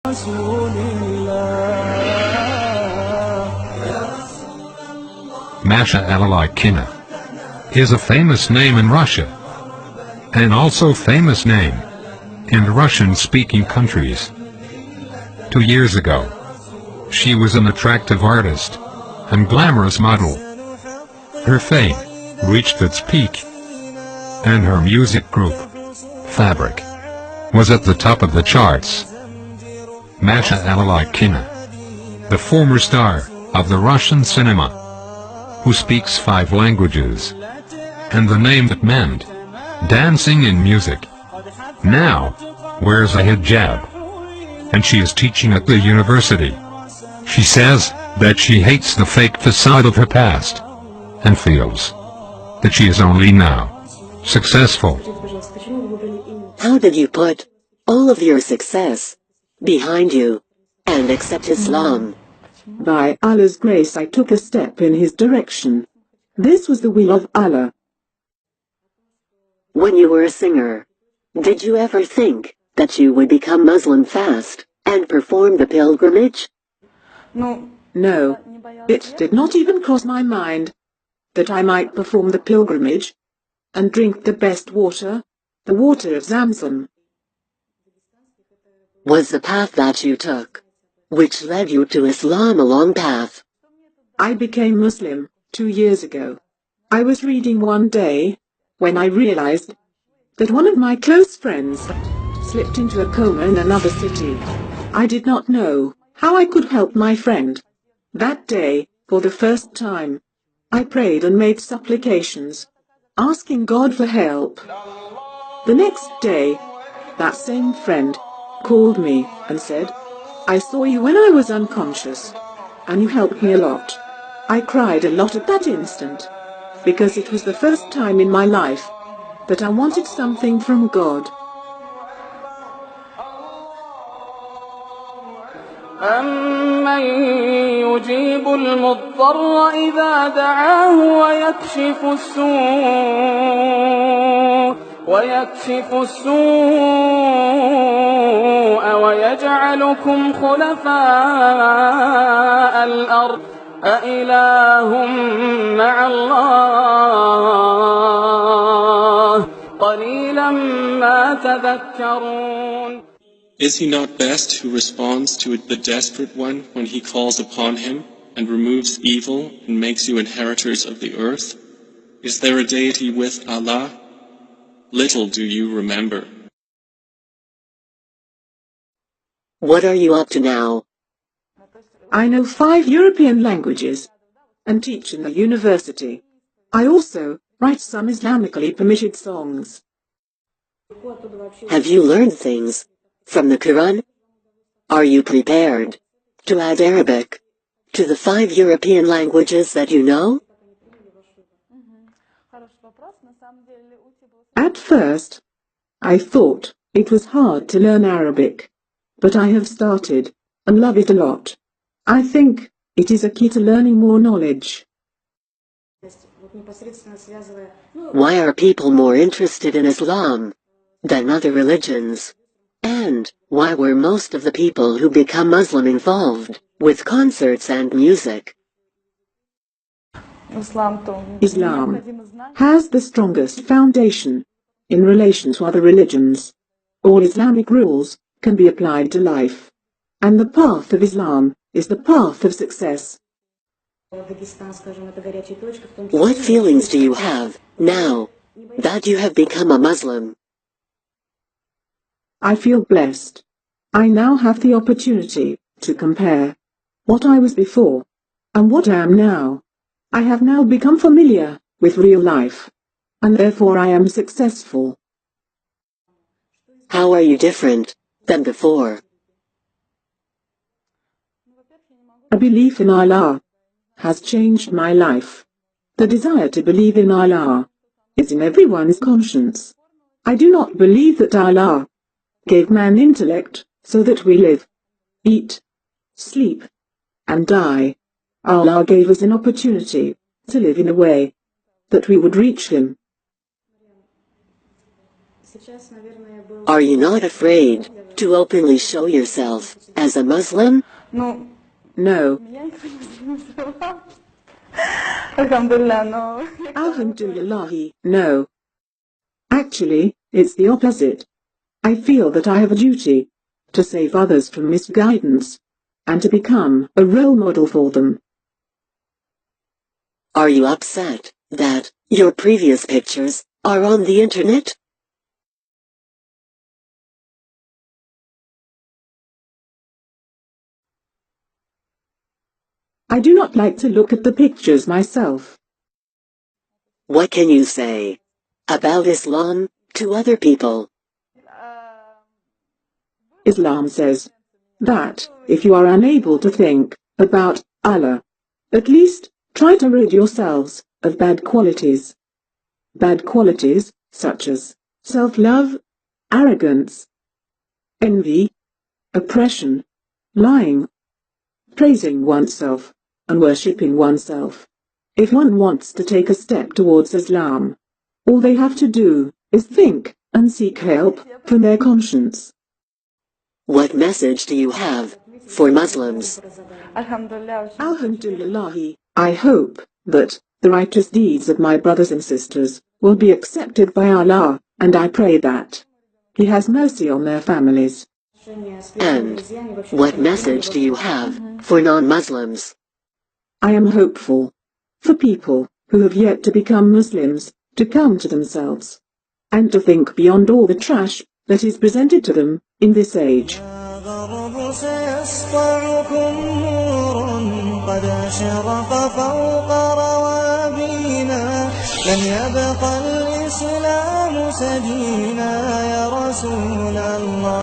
Mashallah is a famous name in Russia, and also famous name in Russian-speaking countries. 2 years ago, she was an attractive artist and glamorous model. Her fame reached its peak, and her music group, Fabric, was at the top of the charts. Mashallah, the former star of the Russian cinema, who speaks 5 languages, and the name that meant dancing in music, now wears a hijab, and she is teaching at the university. She says that she hates the fake facade of her past, and feels that she is only now successful. How did you put all of your success behind you and accept Islam? By Allah's grace, I took a step in his direction. This was the will of Allah. When you were a singer, did you ever think that you would become Muslim fast and perform the pilgrimage? No, it did not even cross my mind that I might perform the pilgrimage and drink the best water, the water of Zamzam. Was the path that you took, which led you to Islam, a long path? I became Muslim 2 years ago. I was reading one day when I realized that one of my close friends slipped into a coma in another city. I did not know how I could help my friend. That day, for the first time, I prayed and made supplications, asking God for help. The next day, that same friend called me and said, "I saw you when I was unconscious, and you helped me a lot." I cried a lot at that instant, because it was the first time in my life that I wanted something from God. أَمَّن يُجِيبُ الْمُضْطَرَّ إِذَا دَعَاهُ وَيَكْشِفُ السُّوءَ وَيَجْعَلُكُمْ خُلَفَاءَ الْأَرْضِ أَإِلَٰهٌ مَّعَ اللَّهِ قَلِيلًا مَّا تَذَكَّرُونَ. Is he not best who responds to the desperate one when he calls upon him, and removes evil and makes you inheritors of the earth? Is there a deity with Allah? Little do you remember. What are you up to now? I know 5 European languages and teach in the university. I also write some Islamically permitted songs. Have you learned things from the Quran? Are you prepared to add Arabic to the 5 European languages that you know? At first, I thought it was hard to learn Arabic, but I have started and love it a lot. I think it is a key to learning more knowledge. Why are people more interested in Islam than other religions? And why were most of the people who become Muslim involved with concerts and music? Islam has the strongest foundation in relation to other religions. All Islamic rules can be applied to life, and the path of Islam is the path of success. What feelings do you have now that you have become a Muslim? I feel blessed. I now have the opportunity to compare what I was before and what I am now. I have now become familiar with real life, and therefore I am successful. How are you different than before? A belief in Allah has changed my life. The desire to believe in Allah is in everyone's conscience. I do not believe that Allah gave man intellect so that we live, eat, sleep, and die. Allah gave us an opportunity to live in a way that we would reach Him. Are you not afraid to openly show yourself as a Muslim? No. Alhamdulillah, no. Actually, it's the opposite. I feel that I have a duty to save others from misguidance and to become a role model for them. Are you upset that your previous pictures are on the internet? I do not like to look at the pictures myself. What can you say about Islam to other people? Islam says that if you are unable to think about Allah, at least try to rid yourselves of bad qualities. Bad qualities such as self-love, arrogance, envy, oppression, lying, praising oneself, and worshipping oneself. If one wants to take a step towards Islam, all they have to do is think and seek help from their conscience. What message do you have for Muslims? Alhamdulillah, I hope that the righteous deeds of my brothers and sisters will be accepted by Allah, and I pray that He has mercy on their families. And what message do you have for non-Muslims? I am hopeful for people who have yet to become Muslims to come to themselves and to think beyond all the trash that is presented to them in this age. قد أشرق فوق روابينا لن يبقى الإسلام سدينا يا رسول الله